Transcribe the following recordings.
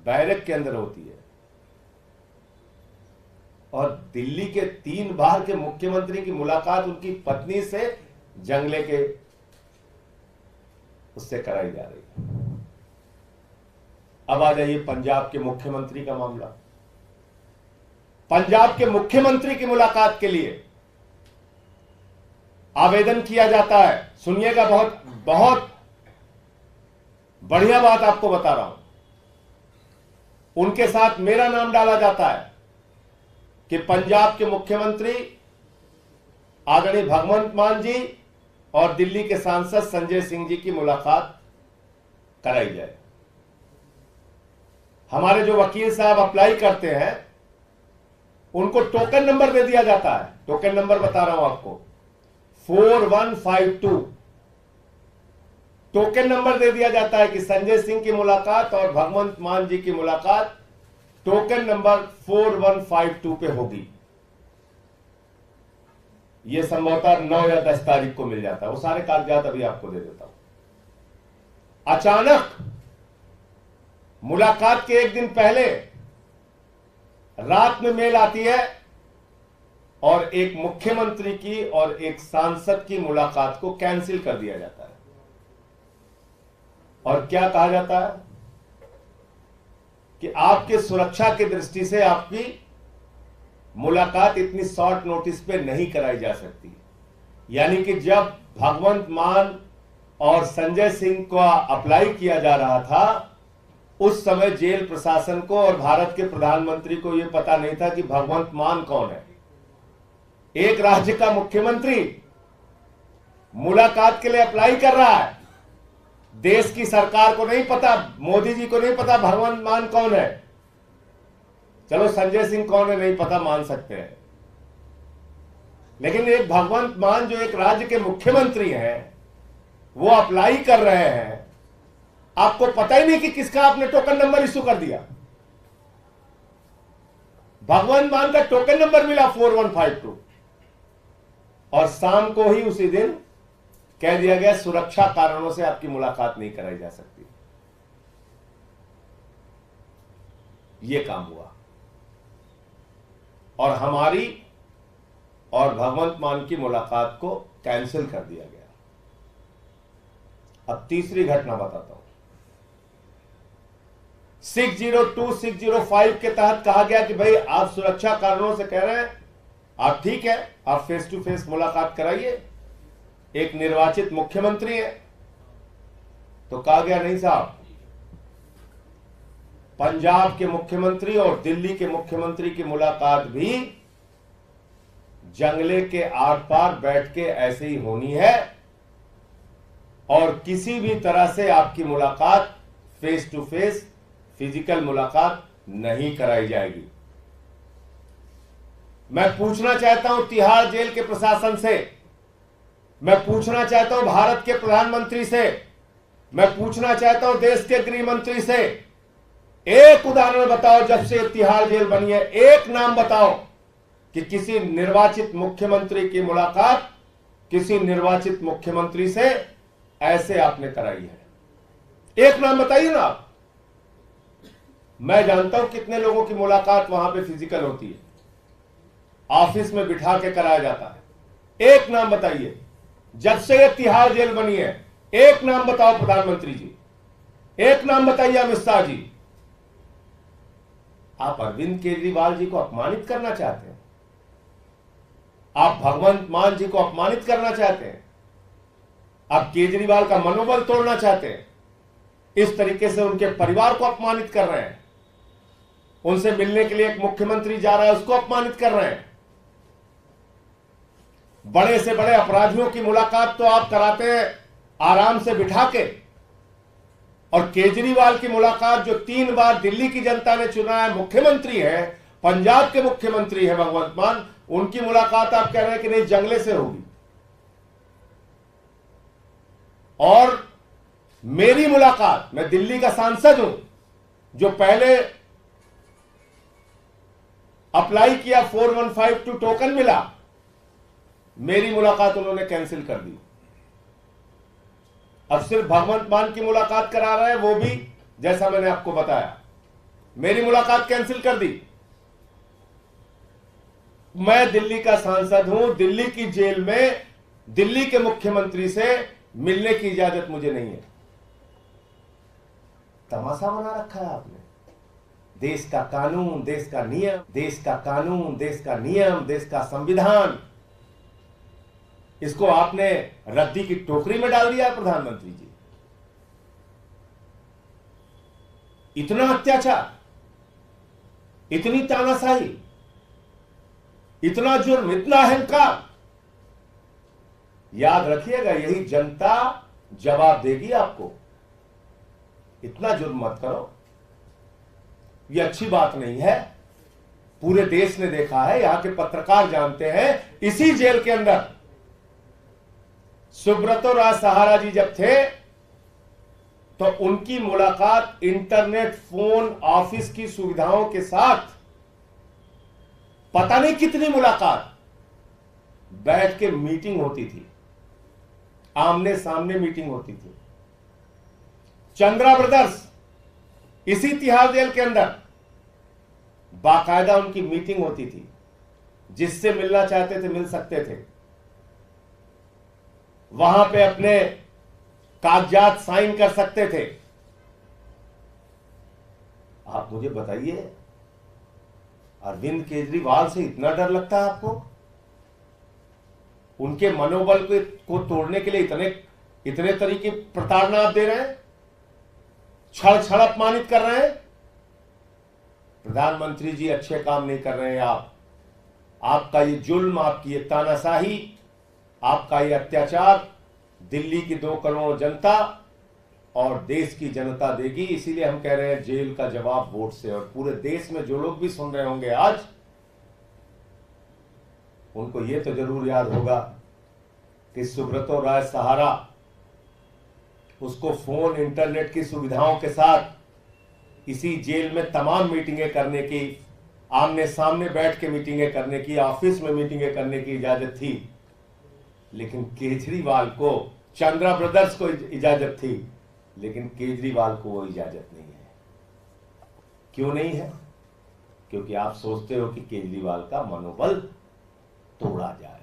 Barrack के अंदर होती है। और दिल्ली के 3 बार के मुख्यमंत्री की मुलाकात उनकी पत्नी से जंगले के उससे कराई जा रही है। अब आ जाइए पंजाब के मुख्यमंत्री का मामला। पंजाब के मुख्यमंत्री की मुलाकात के लिए आवेदन किया जाता है। सुनिएगा, बहुत बहुत बढ़िया बात आपको बता रहा हूं। उनके साथ मेरा नाम डाला जाता है कि पंजाब के मुख्यमंत्री आदरणीय भगवंत मान जी और दिल्ली के सांसद संजय सिंह जी की मुलाकात कराई जाए। हमारे जो वकील साहब अप्लाई करते हैं उनको टोकन नंबर दे दिया जाता है। टोकन नंबर बता रहा हूं आपको, 4152 टोकन नंबर दे दिया जाता है कि संजय सिंह की मुलाकात और भगवंत मान जी की मुलाकात टोकन नंबर 4152 पे होगी। यह संभवतः 9 या 10 तारीख को मिल जाता है। वो सारे कागजात अभी आपको दे देता हूं। अचानक मुलाकात के एक दिन पहले रात में मेल आती है और एक मुख्यमंत्री की और एक सांसद की मुलाकात को कैंसिल कर दिया जाता है। और क्या कहा जाता है कि आपके सुरक्षा की दृष्टि से आपकी मुलाकात इतनी शॉर्ट नोटिस पे नहीं कराई जा सकती। यानी कि जब भगवंत मान और संजय सिंह को अप्लाई किया जा रहा था उस समय जेल प्रशासन को और भारत के प्रधानमंत्री को यह पता नहीं था कि भगवंत मान कौन है। एक राज्य का मुख्यमंत्री मुलाकात के लिए अप्लाई कर रहा है। देश की सरकार को नहीं पता, मोदी जी को नहीं पता भगवंत मान कौन है। चलो संजय सिंह कौन है नहीं पता, मान सकते हैं, लेकिन एक भगवंत मान जो एक राज्य के मुख्यमंत्री हैं वो अप्लाई कर रहे हैं। आपको पता ही नहीं कि किसका आपने टोकन नंबर इश्यू कर दिया। भगवंत मान का टोकन नंबर मिला 4152 और शाम को ही उसी दिन कह दिया गया सुरक्षा कारणों से आपकी मुलाकात नहीं कराई जा सकती। यह काम हुआ और हमारी और भगवंत मान की मुलाकात को कैंसिल कर दिया गया। अब तीसरी घटना बताता हूं। 602, 605 के तहत कहा गया कि भाई आप सुरक्षा कारणों से कह रहे हैं, आप ठीक है, आप फेस टू फेस मुलाकात कराइए, एक निर्वाचित मुख्यमंत्री है। तो कहा गया नहीं साहब, पंजाब के मुख्यमंत्री और दिल्ली के मुख्यमंत्री की मुलाकात भी जंगले के आर पार बैठ के ऐसे ही होनी है और किसी भी तरह से आपकी मुलाकात फेस टू फेस फिजिकल मुलाकात नहीं कराई जाएगी। मैं पूछना चाहता हूं तिहाड़ जेल के प्रशासन से, मैं पूछना चाहता हूं भारत के प्रधानमंत्री से, मैं पूछना चाहता हूं देश के गृह मंत्री से, एक उदाहरण बताओ जब से तिहाड़ जेल बनी है, एक नाम बताओ कि किसी निर्वाचित मुख्यमंत्री की मुलाकात किसी निर्वाचित मुख्यमंत्री से ऐसे आपने कराई है। एक नाम बताइए ना आप। मैं जानता हूं कितने लोगों की मुलाकात वहां पे फिजिकल होती है, ऑफिस में बिठा के कराया जाता है। एक नाम बताइए जब से यह तिहाड़ जेल बनी है, एक नाम बताओ प्रधानमंत्री जी, एक नाम बताइए अमित शाह जी। आप अरविंद केजरीवाल जी को अपमानित करना चाहते हैं, आप भगवंत मान जी को अपमानित करना चाहते हैं, आप केजरीवाल का मनोबल तोड़ना चाहते हैं, इस तरीके से उनके परिवार को अपमानित कर रहे हैं। उनसे मिलने के लिए एक मुख्यमंत्री जा रहा है उसको अपमानित कर रहे हैं। बड़े से बड़े अपराधियों की मुलाकात तो आप कराते हैं आराम से बिठा के, और केजरीवाल की मुलाकात जो 3 बार दिल्ली की जनता ने चुना है, मुख्यमंत्री है, पंजाब के मुख्यमंत्री है भगवंत मान, उनकी मुलाकात आप कह रहे हैं कि नहीं जंगले से होगी। और मेरी मुलाकात, मैं दिल्ली का सांसद हूं जो पहले अप्लाई किया 4152 टोकन मिला, मेरी मुलाकात उन्होंने कैंसिल कर दी। अब सिर्फ भगवंत मान की मुलाकात करा रहे हैं, वो भी जैसा मैंने आपको बताया मेरी मुलाकात कैंसिल कर दी। मैं दिल्ली का सांसद हूं, दिल्ली की जेल में दिल्ली के मुख्यमंत्री से मिलने की इजाजत मुझे नहीं है। तमाशा बना रखा है आपने। देश का कानून, देश का नियम, देश का कानून, देश का नियम, देश का संविधान, इसको आपने रद्दी की टोकरी में डाल दिया प्रधानमंत्री जी। इतना अत्याचार, इतनी तानाशाही, इतना जुर्म, इतना अहंकार। याद रखिएगा, यही जनता जवाब देगी आपको। इतना जुर्म मत करो, यह अच्छी बात नहीं है। पूरे देश ने देखा है, यहां के पत्रकार जानते हैं, इसी जेल के अंदर सुब्रतो राय सहारा जी जब थे तो उनकी मुलाकात इंटरनेट, फोन, ऑफिस की सुविधाओं के साथ, पता नहीं कितनी मुलाकात, बैठ के मीटिंग होती थी, आमने सामने मीटिंग होती थी। चंद्रा ब्रदर्स इसी तिहाड़ जेल के अंदर बाकायदा उनकी मीटिंग होती थी। जिससे मिलना चाहते थे मिल सकते थे, वहां पे अपने कागजात साइन कर सकते थे। आप मुझे बताइए, अरविंद केजरीवाल से इतना डर लगता है आपको? उनके मनोबल को तोड़ने के लिए इतने तरीके प्रताड़ना आप दे रहे हैं, छड़ छड़ अपमानित कर रहे हैं। प्रधानमंत्री जी, अच्छे काम नहीं कर रहे हैं आप। आपका ये जुल्म, आपकी ये तानाशाही, आपका ये अत्याचार दिल्ली की 2 करोड़ जनता और देश की जनता देगी। इसीलिए हम कह रहे हैं जेल का जवाब वोट से। और पूरे देश में जो लोग भी सुन रहे होंगे आज, उनको ये तो जरूर याद होगा कि सुब्रतो राय सहारा, उसको फोन, इंटरनेट की सुविधाओं के साथ इसी जेल में तमाम मीटिंगें करने की, आमने सामने बैठ के मीटिंगें करने की, ऑफिस में मीटिंगें करने की इजाजत थी। लेकिन केजरीवाल को, चंद्रा ब्रदर्स को इजाजत थी, लेकिन केजरीवाल को वो इजाजत नहीं है। क्यों नहीं है? क्योंकि आप सोचते हो कि केजरीवाल का मनोबल तोड़ा जाए।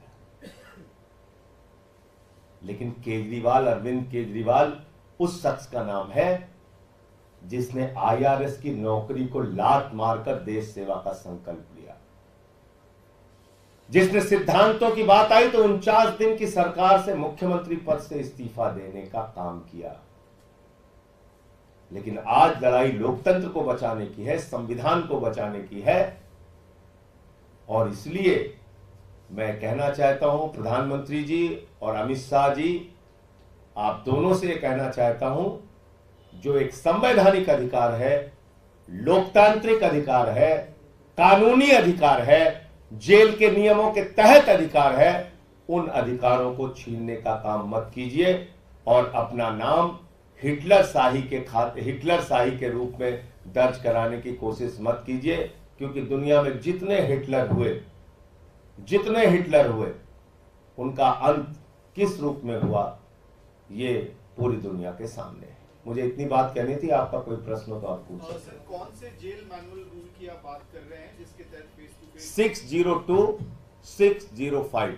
लेकिन केजरीवाल, अरविंद केजरीवाल उस शख्स का नाम है जिसने IRS की नौकरी को लात मारकर देश सेवा का संकल्प लिया, जिसने सिद्धांतों की बात आई तो 49 दिन की सरकार से मुख्यमंत्री पद से इस्तीफा देने का काम किया। लेकिन आज लड़ाई लोकतंत्र को बचाने की है, संविधान को बचाने की है। और इसलिए मैं कहना चाहता हूं प्रधानमंत्री जी और अमित शाह जी, आप दोनों से यह कहना चाहता हूं, जो एक संवैधानिक अधिकार है, लोकतांत्रिक अधिकार है, कानूनी अधिकार है, जेल के नियमों के तहत अधिकार है, उन अधिकारों को छीनने का काम मत कीजिए और अपना नाम हिटलर शाही के रूप में दर्ज कराने की कोशिश मत कीजिए। क्योंकि दुनिया में जितने हिटलर हुए उनका अंत किस रूप में हुआ, ये पूरी दुनिया के सामने है। मुझे इतनी बात कहनी थी। आपका कोई प्रश्न हो तो आप पूछ सकते हैं। कौन से जेल मैनुअल रूल की आप बात कर रहे हैं जिसके तहत फेस टू फेस? 602, 605।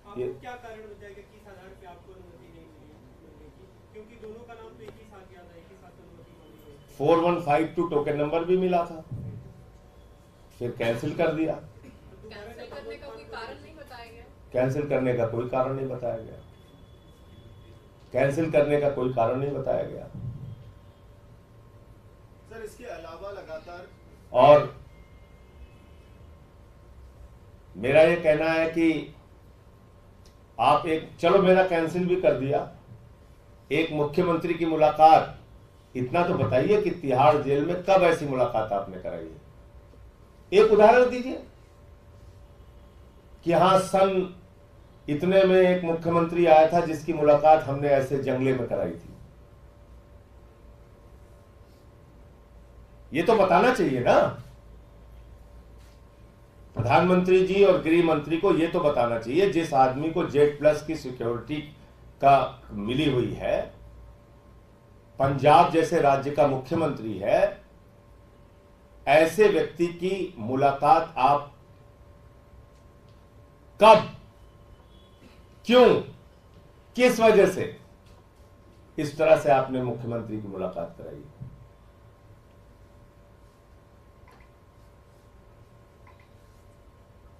आपको क्या कारण बताएगा कि इस आधार पे आपको अनुमति नहीं मिली की? क्योंकि दोनों का नाम तो एक ही साथ याद है, एक ही साथ अनुमति मांगी गई। 4152 टोकन नंबर भी मिला था, फिर कैंसिल कर दिया। कैंसिल करने का कोई कारण नहीं बताया गया। कैंसिल करने का कोई कारण नहीं बताया गया। कैंसिल करने का कोई कारण नहीं बताया गया। सर, इसके अलावा लगातार, और मेरा ये कहना है कि आप चलो मेरा कैंसिल भी कर दिया, एक मुख्यमंत्री की मुलाकात, इतना तो बताइए कि तिहाड़ जेल में कब ऐसी मुलाकात आपने कराई है? एक उदाहरण दीजिए कि हां, सन इतने में एक मुख्यमंत्री आया था जिसकी मुलाकात हमने ऐसे जंगले में कराई थी। ये तो बताना चाहिए ना प्रधानमंत्री जी और गृह मंत्री को, ये तो बताना चाहिए। जिस आदमी को जेड प्लस की सिक्योरिटी का मिली हुई है, पंजाब जैसे राज्य का मुख्यमंत्री है, ऐसे व्यक्ति की मुलाकात आप कब, क्यों, किस वजह से इस तरह से आपने मुख्यमंत्री की मुलाकात कराई?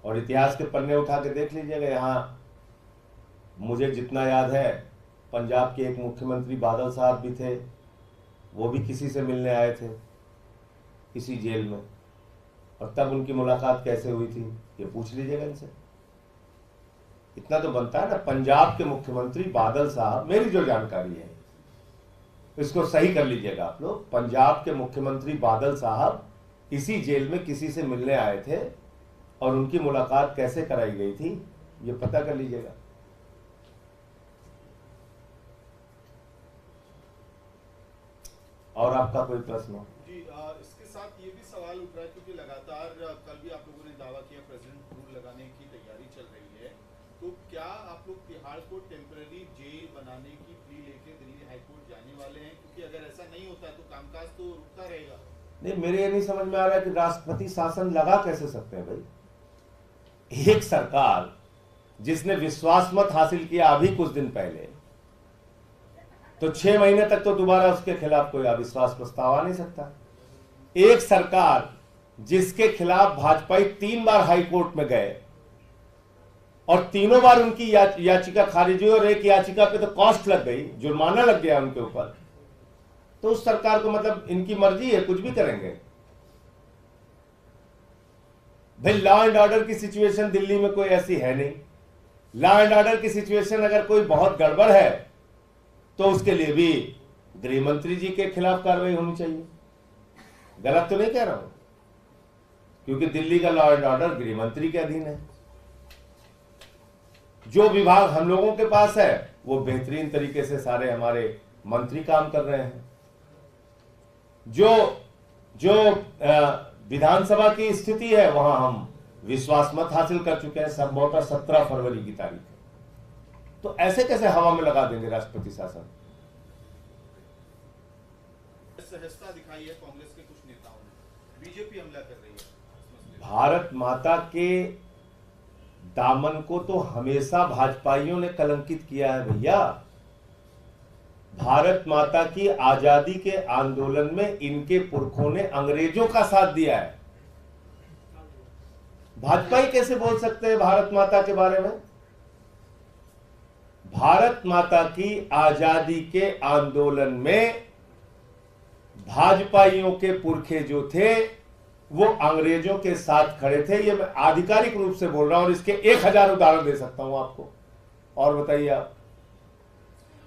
और इतिहास के पन्ने उठा के देख लीजिएगा। यहां मुझे जितना याद है, पंजाब के एक मुख्यमंत्री बादल साहब भी थे, वो भी किसी से मिलने आए थे इसी जेल में, और तब उनकी मुलाकात कैसे हुई थी ये पूछ लीजिएगा इनसे। इतना तो बनता है ना। पंजाब के मुख्यमंत्री बादल साहब, मेरी जो जानकारी है, इसको सही कर लीजिएगा आप लोग, पंजाब के मुख्यमंत्री बादल साहब इसी जेल में किसी से मिलने आए थे, और उनकी मुलाकात कैसे कराई गई थी ये पता कर लीजिएगा। और आपका कोई प्रश्न हो? जी, इसके साथ ये भी सवाल उठ रहा है क्योंकि लगातार कल भी आप लोगों ने दावा किया प्रेसिडेंट रूल लगाने की तैयारी चल रही है, तो क्या आप लोग तिहाड़ को टेम्पररी जेल बनाने की प्ली लेके दिल्ली हाईकोर्ट जाने वाले हैं? क्योंकि अगर ऐसा नहीं होता तो कामकाज तो रुकता रहेगा। नहीं, मेरे ये नहीं समझ में आ रहा है कि राष्ट्रपति शासन लगा कैसे सकते हैं भाई। एक सरकार जिसने विश्वास मत हासिल किया अभी कुछ दिन पहले, तो 6 महीने तक तो दोबारा उसके खिलाफ कोई अविश्वास प्रस्ताव आ नहीं सकता। एक सरकार जिसके खिलाफ भाजपाई 3 बार हाईकोर्ट में गए और तीनों बार उनकी याचिका खारिज हुई, और एक याचिका पे तो कॉस्ट लग गई, जुर्माना लग गया उनके ऊपर, तो उस सरकार को मतलब इनकी मर्जी है, कुछ भी करेंगे भाई। लॉ एंड ऑर्डर की सिचुएशन दिल्ली में कोई ऐसी है नहीं। लॉ एंड ऑर्डर की सिचुएशन अगर कोई बहुत गड़बड़ है तो उसके लिए भी गृह मंत्री जी के खिलाफ कार्रवाई होनी चाहिए। गलत तो नहीं कह रहा हूं, क्योंकि दिल्ली का लॉ एंड ऑर्डर गृह मंत्री के अधीन है। जो विभाग हम लोगों के पास है वो बेहतरीन तरीके से सारे हमारे मंत्री काम कर रहे हैं। जो विधानसभा की स्थिति है वहां हम विश्वास मत हासिल कर चुके हैं, संभवतः 17 फरवरी की तारीख है। तो ऐसे कैसे हवा में लगा देंगे राष्ट्रपति शासन? सहजता दिखाई है कांग्रेस के कुछ नेताओं ने, बीजेपी हमला कर रही है। भारत माता के दामन को तो हमेशा भाजपाइयों ने कलंकित किया है भैया। भारत माता की आजादी के आंदोलन में इनके पुरखों ने अंग्रेजों का साथ दिया है। भाजपाई कैसे बोल सकते हैं भारत माता के बारे में? भारत माता की आजादी के आंदोलन में भाजपाइयों के पुरखे जो थे वो अंग्रेजों के साथ खड़े थे। ये मैं आधिकारिक रूप से बोल रहा हूं और इसके 1000 उदाहरण दे सकता हूं आपको। और बताइए आप,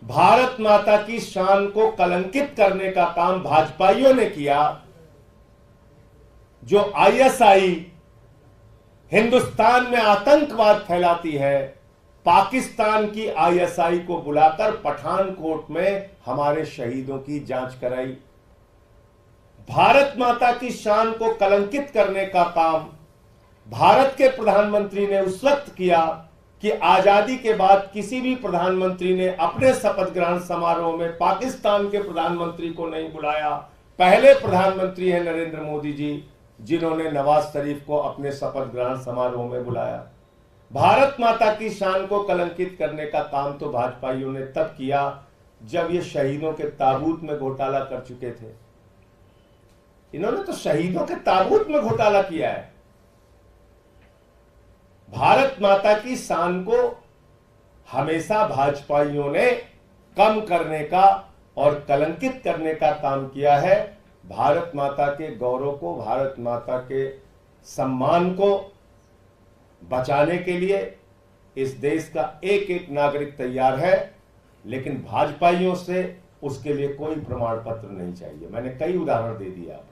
भारत माता की शान को कलंकित करने का काम भाजपाइयों ने किया। जो आईएसआई हिंदुस्तान में आतंकवाद फैलाती है, पाकिस्तान की आईएसआई को बुलाकर पठानकोट में हमारे शहीदों की जांच कराई। भारत माता की शान को कलंकित करने का काम भारत के प्रधानमंत्री ने उस वक्त किया कि आजादी के बाद किसी भी प्रधानमंत्री ने अपने शपथ ग्रहण समारोह में पाकिस्तान के प्रधानमंत्री को नहीं बुलाया। पहले प्रधानमंत्री हैं नरेंद्र मोदी जी, जिन्होंने नवाज शरीफ को अपने शपथ ग्रहण समारोह में बुलाया। भारत माता की शान को कलंकित करने का काम तो भाजपाइयों ने तब किया जब ये शहीदों के ताबूत में घोटाला कर चुके थे। इन्होंने तो शहीदों के ताबूत में घोटाला किया है। भारत माता की शान को हमेशा भाजपाइयों ने कम करने का और कलंकित करने का काम किया है। भारत माता के गौरव को, भारत माता के सम्मान को बचाने के लिए इस देश का एक एक नागरिक तैयार है, लेकिन भाजपाइयों से उसके लिए कोई प्रमाण पत्र नहीं चाहिए। मैंने कई उदाहरण दे दिए आपको।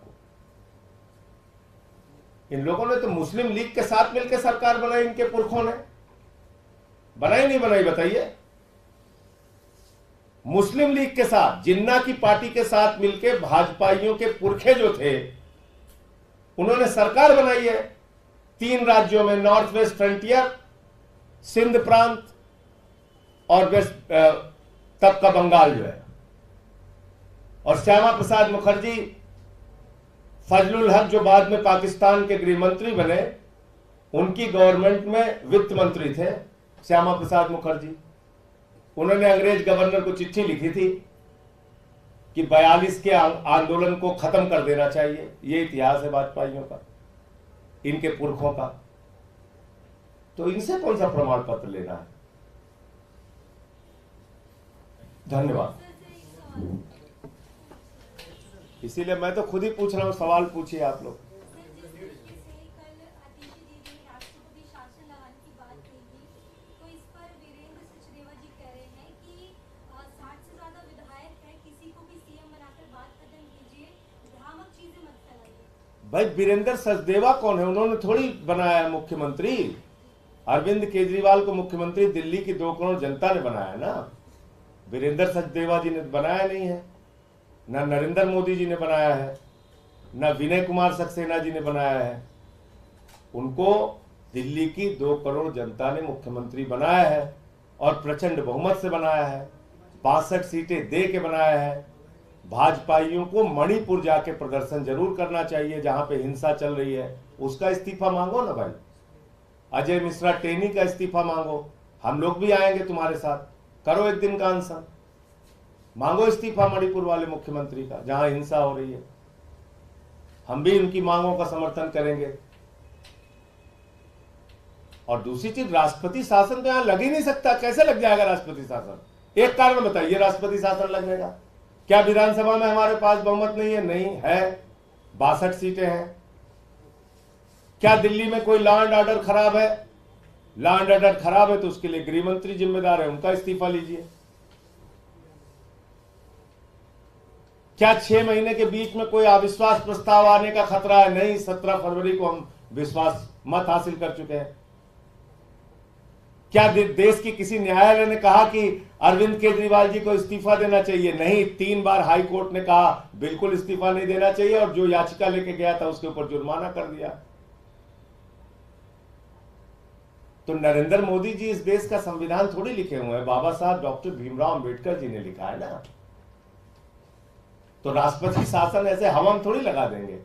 इन लोगों ने तो मुस्लिम लीग के साथ मिलकर सरकार बनाई, इनके पुरखों ने बनाई नहीं बनाई बताइए? मुस्लिम लीग के साथ, जिन्ना की पार्टी के साथ मिलकर भाजपाइयों के पुरखे जो थे उन्होंने सरकार बनाई है 3 राज्यों में, नॉर्थ वेस्ट फ्रंटियर, सिंध प्रांत और वेस्ट तब का बंगाल जो है। और श्यामा प्रसाद मुखर्जी, फजलुल हक जो बाद में पाकिस्तान के गृह मंत्री बने, उनकी गवर्नमेंट में वित्त मंत्री थे श्यामा प्रसाद मुखर्जी। उन्होंने अंग्रेज गवर्नर को चिट्ठी लिखी थी कि 42 के आंदोलन को खत्म कर देना चाहिए। ये इतिहास है वाजपेयियों का, इनके पुरखों का। तो इनसे कौन सा प्रमाण पत्र लेना है? धन्यवाद। इसीलिए मैं तो खुद ही पूछ रहा हूं, सवाल पूछिए आप लोग। भाई वीरेंद्र सचदेवा कौन है? उन्होंने थोड़ी बनाया है मुख्यमंत्री। अरविंद केजरीवाल को मुख्यमंत्री दिल्ली की 2 करोड़ जनता ने बनाया ना, वीरेंद्र सचदेवा जी ने बनाया नहीं है। न नरेंद्र मोदी जी ने बनाया है, न विनय कुमार सक्सेना जी ने बनाया है। उनको दिल्ली की 2 करोड़ जनता ने मुख्यमंत्री बनाया है और प्रचंड बहुमत से बनाया है। 62 सीटें दे के बनाया है। भाजपाइयों को मणिपुर जाके प्रदर्शन जरूर करना चाहिए, जहां पे हिंसा चल रही है। उसका इस्तीफा मांगो ना भाई। अजय मिश्रा टेनी का इस्तीफा मांगो, हम लोग भी आएंगे तुम्हारे साथ। करो एक दिन का अनशन, मांगो इस्तीफा मणिपुर वाले मुख्यमंत्री का, जहां हिंसा हो रही है। हम भी उनकी मांगों का समर्थन करेंगे। और दूसरी चीज, राष्ट्रपति शासन तो यहां लग ही नहीं सकता। कैसे लग जाएगा राष्ट्रपति शासन? एक कारण बताइए राष्ट्रपति शासन लगने का। क्या विधानसभा में हमारे पास बहुमत नहीं है? नहीं है, 62 सीटें हैं। क्या दिल्ली में कोई लॉ एंड ऑर्डर खराब है? लॉ एंड ऑर्डर खराब है तो उसके लिए गृह मंत्री जिम्मेदार है, उनका इस्तीफा लीजिए। क्या 6 महीने के बीच में कोई अविश्वास प्रस्ताव आने का खतरा है? नहीं, 17 फरवरी को हम विश्वास मत हासिल कर चुके हैं। क्या देश की किसी न्यायालय ने कहा कि अरविंद केजरीवाल जी को इस्तीफा देना चाहिए? नहीं, 3 बार हाई कोर्ट ने कहा बिल्कुल इस्तीफा नहीं देना चाहिए, और जो याचिका लेके गया था उसके ऊपर जुर्माना कर दिया। तो नरेंद्र मोदी जी इस देश का संविधान थोड़ी लिखे हुए हैं, बाबा साहब डॉक्टर भीमराव अंबेडकर जी ने लिखा है ना। तो राष्ट्रपति शासन ऐसे हवा में थोड़ी लगा देंगे।